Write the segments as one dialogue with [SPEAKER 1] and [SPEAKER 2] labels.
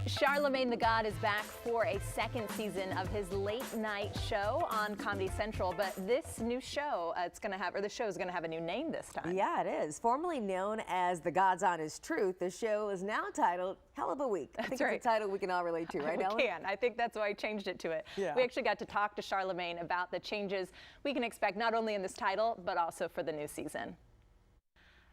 [SPEAKER 1] Charlamagne the God is back for a second season of his late night show on Comedy Central, but this new show, the show is going to have a new name this time.
[SPEAKER 2] Yeah, it is. Formerly known as The God's Honest Truth, the show is now titled Hell of a Week. I think it's a title we can all relate to, right, Ellen?
[SPEAKER 1] We can. I think that's why I changed it to it.
[SPEAKER 2] Yeah.
[SPEAKER 1] We actually got to talk to Charlamagne about the changes we can expect not only in this title, but also for the new season.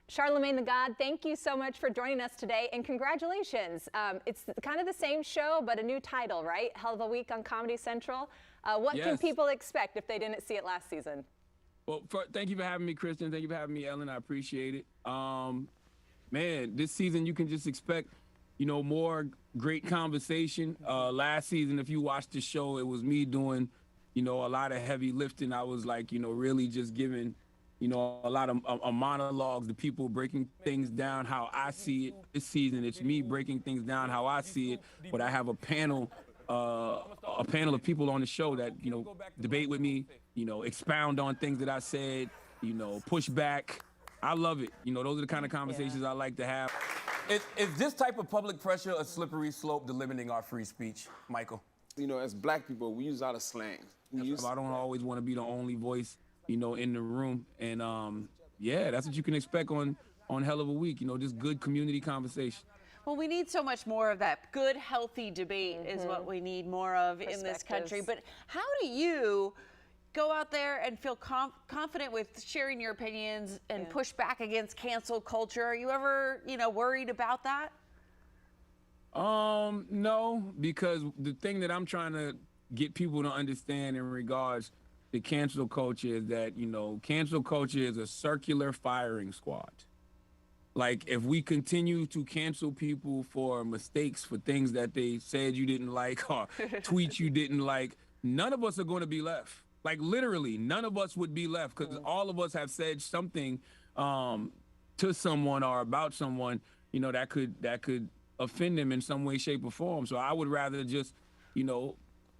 [SPEAKER 1] Charlamagne the God, thank you so much for joining us today, and congratulations. It's kind of the same show, but a new title, right? Hell of a Week on Comedy Central. What can people expect if they didn't see it last season?
[SPEAKER 3] Well, thank you for having me, Kristen. Thank you for having me, Ellen. I appreciate it. Man, this season you can just expect, more great conversation. Last season, if you watched the show, it was me doing, a lot of heavy lifting. I was like, really just giving a lot of monologues, the people breaking things down how I see it. This season, it's me breaking things down how I see it, but I have a panel of people on the show that, debate with me, expound on things that I said, push back. I love it. Those are the kind of conversations I like to have.
[SPEAKER 4] Is this type of public pressure a slippery slope to limiting our free speech, Michael?
[SPEAKER 5] As black people, we use a lot of slang.
[SPEAKER 3] I don't always want to be the only voice in the room. And yeah, that's what you can expect on Hell of a Week, just good community conversation.
[SPEAKER 6] Well, we need so much more of that. Good, healthy debate is what we need more of in this country. But how do you go out there and feel confident with sharing your opinions and push back against cancel culture? Are you ever, worried about that?
[SPEAKER 3] No, because the thing that I'm trying to get people to understand in regards to cancel culture is that, cancel culture is a circular firing squad. Like, if we continue to cancel people for mistakes, for things that they said you didn't like or tweets you didn't like, none of us are going to be left. Like, literally, none of us would be left, because all of us have said something to someone or about someone, that could offend them in some way, shape, or form. So I would rather just,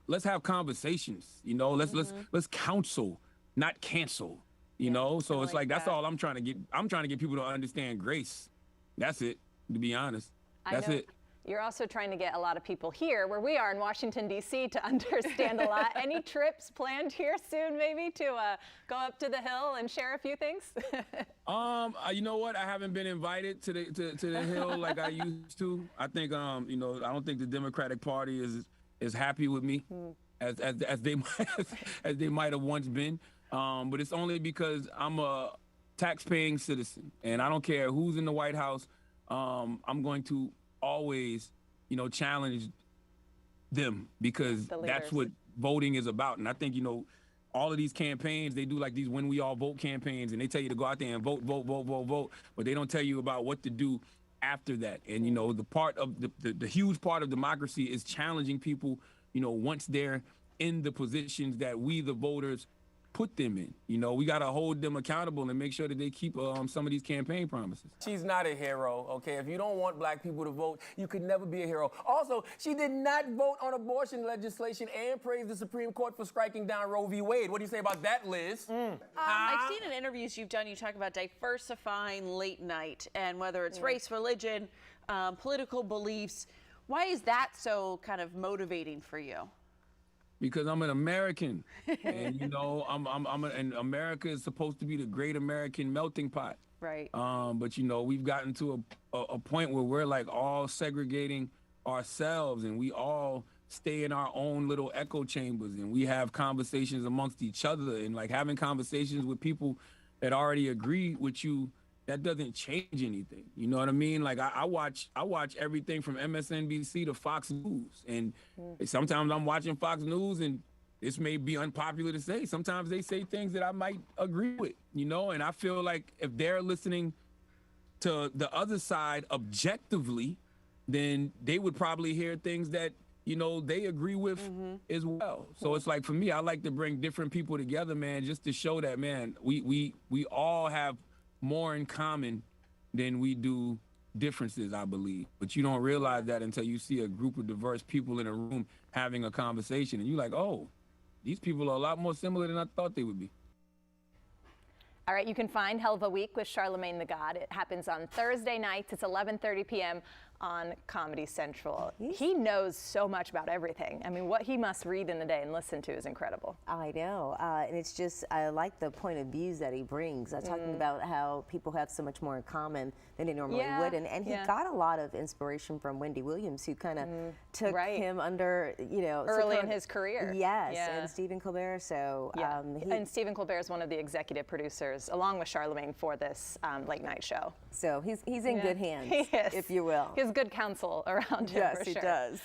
[SPEAKER 3] let's have conversations, let's counsel, not cancel, So it's like that's all I'm trying to get. I'm trying to get people to understand grace. That's it, to be honest. That's it.
[SPEAKER 1] You're also trying to get a lot of people here, where we are in Washington, D.C., to understand a lot. Any trips planned here soon, maybe, to go up to the Hill and share a few things?
[SPEAKER 3] You know what? I haven't been invited to the Hill like I used to. I think, I don't think the Democratic Party is happy with me as they might have once been. But it's only because I'm a tax-paying citizen, and I don't care who's in the White House. I'm going to always, challenge them, because that's what voting is about. And I think, all of these campaigns, they do like these when we all vote campaigns, and they tell you to go out there and vote, but they don't tell you about what to do after that. And, the part of the huge part of democracy is challenging people, once they're in the positions that we, the voters, put them in. We got to hold them accountable and make sure that they keep some of these campaign promises.
[SPEAKER 4] She's not a hero, okay? If you don't want black people to vote, you could never be a hero. Also, she did not vote on abortion legislation and praised the Supreme Court for striking down Roe v. Wade. What do you say about that, Liz?
[SPEAKER 6] I've seen in interviews you've done, you talk about diversifying late night, and whether it's race, religion, political beliefs. Why is that so kind of motivating for you?
[SPEAKER 3] Because I'm an American, and and America is supposed to be the great American melting pot.
[SPEAKER 6] Right.
[SPEAKER 3] But we've gotten to a point where we're like all segregating ourselves, and we all stay in our own little echo chambers, and we have conversations amongst each other, and like having conversations with people that already agree with you. That doesn't change anything. You know what I mean? Like I watch everything from MSNBC to Fox News, and sometimes I'm watching Fox News, and this may be unpopular to say. Sometimes they say things that I might agree with, and I feel like if they're listening to the other side objectively, then they would probably hear things that they agree with as well. So it's like, for me, I like to bring different people together, man, just to show that, man, we all have more in common than we do differences, I believe. But you don't realize that until you see a group of diverse people in a room having a conversation, and you're like, oh, these people are a lot more similar than I thought they would be.
[SPEAKER 1] All right, you can find Hell of a Week with Charlamagne the God. It happens on Thursday nights. It's 11:30 p.m. on Comedy Central. He knows so much about everything. I mean, what he must read in a day and listen to is incredible.
[SPEAKER 2] I know, and it's just, I like the point of views that he brings. Talking about how people have so much more in common than they normally would, and he got a lot of inspiration from Wendy Williams, who kind of took him under, you know,
[SPEAKER 1] early in his career.
[SPEAKER 2] Yes, and Stephen Colbert. So
[SPEAKER 1] and Stephen Colbert is one of the executive producers, along with Charlamagne, for this late night show.
[SPEAKER 2] So he's in good hands,
[SPEAKER 1] He is.
[SPEAKER 2] if you will.
[SPEAKER 1] He has good counsel around him.
[SPEAKER 2] Yes,
[SPEAKER 1] for
[SPEAKER 2] he
[SPEAKER 1] sure.
[SPEAKER 2] does.